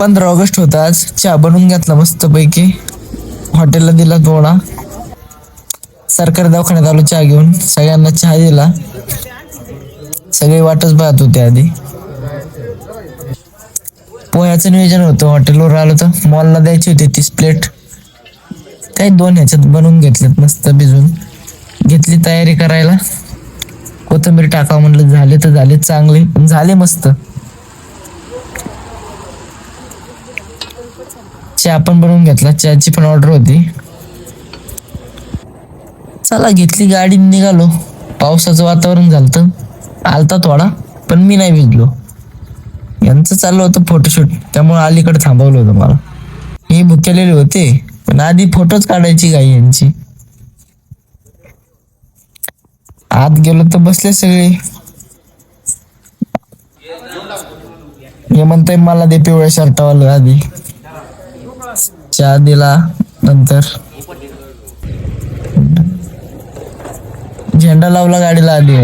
15 August होता आज. चहा बनवून घेतला मस्त पैकी, हॉटेलला दिला थोडा. सरकारी दवाखान्यात आलो चहा घेऊन, सगळ्यांना चहा दिला. सगळे वाटच पाहत होते आधी. पोह्याचं नियोजन होतं, हॉटेलवर आलो तर मॉलला द्यायची होती 30 प्लेट. काही 2 ह्याच्यात बनवून घेतलेत मस्त भिजून. घेतली तयारी करायला, कोथिंबीर टाका म्हणलं. झाले तर झाले चांगले, पण झाले मस्त. चहा पण बनवून घेतला, चहाची पण ऑर्डर होती. चला घेतली गाडी निघालो. पावसाचं वातावरण झालं, आलता थोडा, पण मी नाही भिजलो. यांचं चाललं होतं फोटोशूट, त्यामुळे अलीकडे थांबवलं होतं मला. हे भुकेलेले होते, पण आधी फोटोच काढायची घाई यांची. आत गेलो तर बसले सगळे. हे म्हणतंय मला दे पिवळ्या शर्टावालं. आधी चहा दिला, नंतर झेंडा लावला गाडीला आधी.